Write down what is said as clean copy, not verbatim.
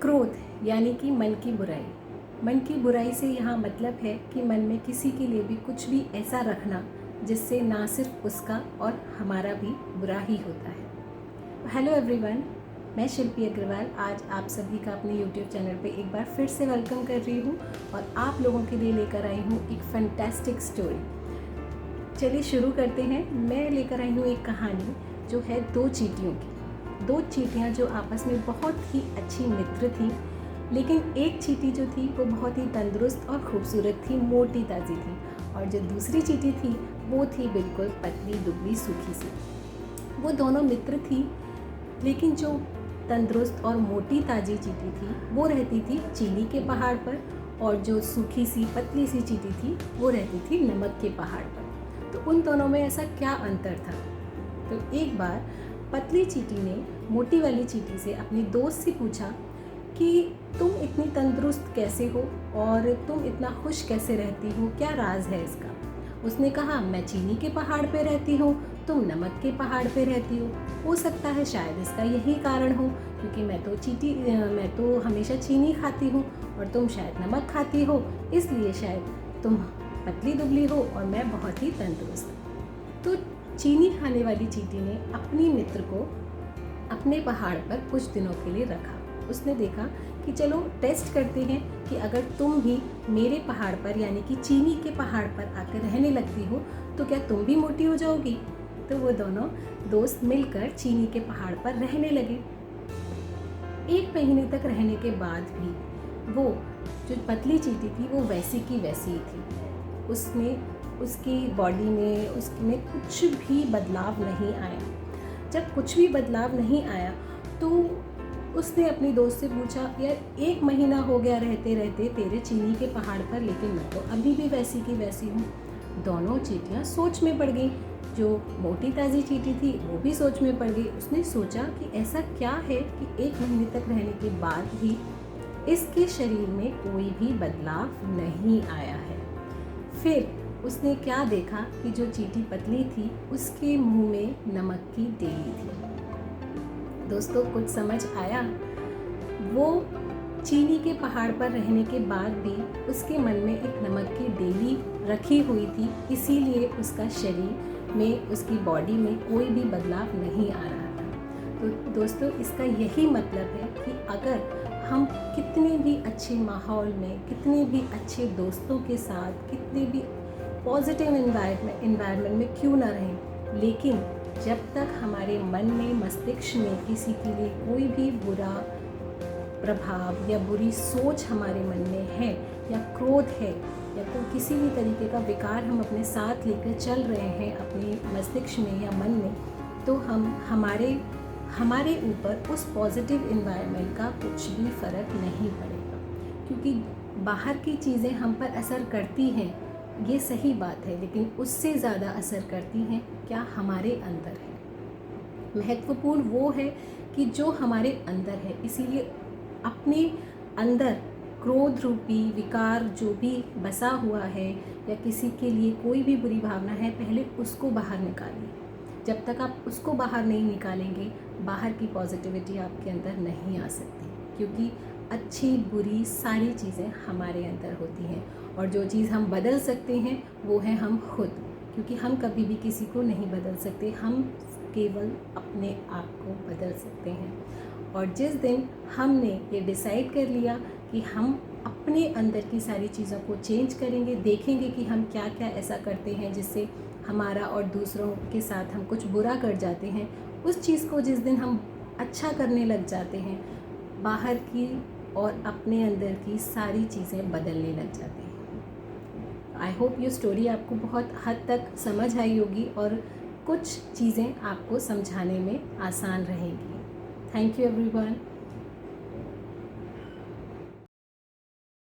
क्रोध यानी कि मन की बुराई। मन की बुराई से यहाँ मतलब है कि मन में किसी के लिए भी कुछ भी ऐसा रखना जिससे ना सिर्फ उसका और हमारा भी बुरा ही होता है। हेलो एवरीवन, मैं शिल्पी अग्रवाल आज आप सभी का अपने यूट्यूब चैनल पे एक बार फिर से वेलकम कर रही हूँ और आप लोगों के लिए लेकर आई हूँ एक फैंटास्टिक स्टोरी। चलिए शुरू करते हैं। मैं लेकर आई हूँ एक कहानी जो है दो चींटियों की। दो चींटियाँ जो आपस में बहुत ही अच्छी मित्र थीं, लेकिन एक चींटी जो थी वो बहुत ही तंदुरुस्त और खूबसूरत थी, मोटी ताज़ी थी, और जो दूसरी चींटी थी वो थी बिल्कुल पतली दुबली सूखी सी। वो दोनों मित्र थी, लेकिन जो तंदुरुस्त और मोटी ताज़ी चींटी थी वो रहती थी चीनी के पहाड़ पर, और जो सूखी सी पतली सी चींटी थी वो रहती थी नमक के पहाड़ पर। तो उन दोनों में ऐसा क्या अंतर था? तो एक बार पतली चींटी ने मोटी वाली चींटी से अपनी दोस्त से पूछा कि तुम इतनी तंदुरुस्त कैसे हो और तुम इतना खुश कैसे रहती हो, क्या राज है इसका? उसने कहा, मैं चीनी के पहाड़ पे रहती हूँ, तुम नमक के पहाड़ पे रहती हो सकता है शायद इसका यही कारण हो, क्योंकि मैं तो हमेशा चीनी खाती हूँ और तुम शायद नमक खाती हो, इसलिए शायद तुम पतली दुबली हो और मैं बहुत ही तंदुरुस्त। तो चीनी खाने वाली चींटी ने अपनी मित्र को अपने पहाड़ पर कुछ दिनों के लिए रखा। उसने देखा कि चलो टेस्ट करते हैं कि अगर तुम भी मेरे पहाड़ पर यानी कि चीनी के पहाड़ पर आकर रहने लगती हो तो क्या तुम भी मोटी हो जाओगी। तो वो दोनों दोस्त मिलकर चीनी के पहाड़ पर रहने लगे। 1 महीने तक रहने के बाद भी वो जो पतली चींटी थी वो वैसी की वैसी ही थी। उसकी बॉडी में उसमें कुछ भी बदलाव नहीं आया। जब कुछ भी बदलाव नहीं आया तो उसने अपनी दोस्त से पूछा, यार 1 महीना हो गया रहते रहते तेरे चीनी के पहाड़ पर, लेकिन मैं तो अभी भी वैसी की वैसी हूँ। दोनों चींटियाँ सोच में पड़ गई। जो मोटी ताज़ी चींटी थी वो भी सोच में पड़ गई। उसने सोचा कि ऐसा क्या है कि 1 महीने तक रहने के बाद भी इसके शरीर में कोई भी बदलाव नहीं आया है। फिर उसने क्या देखा कि जो चींटी पतली थी उसके मुंह में नमक की डेली थी। दोस्तों, कुछ समझ आया? वो चीनी के पहाड़ पर रहने के बाद भी उसके मन में एक नमक की डेली रखी हुई थी, इसीलिए उसका शरीर में, उसकी बॉडी में कोई भी बदलाव नहीं आ रहा था। तो दोस्तों, इसका यही मतलब है कि अगर हम कितने भी अच्छे माहौल में, कितने भी अच्छे दोस्तों के साथ, कितने भी पॉजिटिव एनवायरनमेंट में क्यों ना रहें, लेकिन जब तक हमारे मन में, मस्तिष्क में किसी के लिए कोई भी बुरा प्रभाव या बुरी सोच हमारे मन में है, या क्रोध है, या कोई किसी भी तरीके का विकार हम अपने साथ लेकर चल रहे हैं अपने मस्तिष्क में या मन में, तो हमारे ऊपर उस पॉजिटिव एनवायरनमेंट का कुछ भी फ़र्क नहीं पड़ेगा। क्योंकि बाहर की चीज़ें हम पर असर करती हैं, ये सही बात है, लेकिन उससे ज़्यादा असर करती हैं क्या हमारे अंदर है। महत्वपूर्ण वो है कि जो हमारे अंदर है। इसीलिए अपने अंदर क्रोध रूपी विकार जो भी बसा हुआ है या किसी के लिए कोई भी बुरी भावना है, पहले उसको बाहर निकालिए। जब तक आप उसको बाहर नहीं निकालेंगे, बाहर की पॉजिटिविटी आपके अंदर नहीं आ सकती, क्योंकि अच्छी बुरी सारी चीज़ें हमारे अंदर होती हैं, और जो चीज़ हम बदल सकते हैं वो है हम खुद, क्योंकि हम कभी भी किसी को नहीं बदल सकते, हम केवल अपने आप को बदल सकते हैं। और जिस दिन हमने ये डिसाइड कर लिया कि हम अपने अंदर की सारी चीज़ों को चेंज करेंगे, देखेंगे कि हम क्या क्या ऐसा करते हैं जिससे हमारा और दूसरों के साथ हम कुछ बुरा कर जाते हैं, उस चीज़ को जिस दिन हम अच्छा करने लग जाते हैं, बाहर की और अपने अंदर की सारी चीज़ें बदलने लग जाती हैं। आई होप ये स्टोरी आपको बहुत हद तक समझ आई होगी और कुछ चीज़ें आपको समझाने में आसान रहेंगी। Thank you everyone.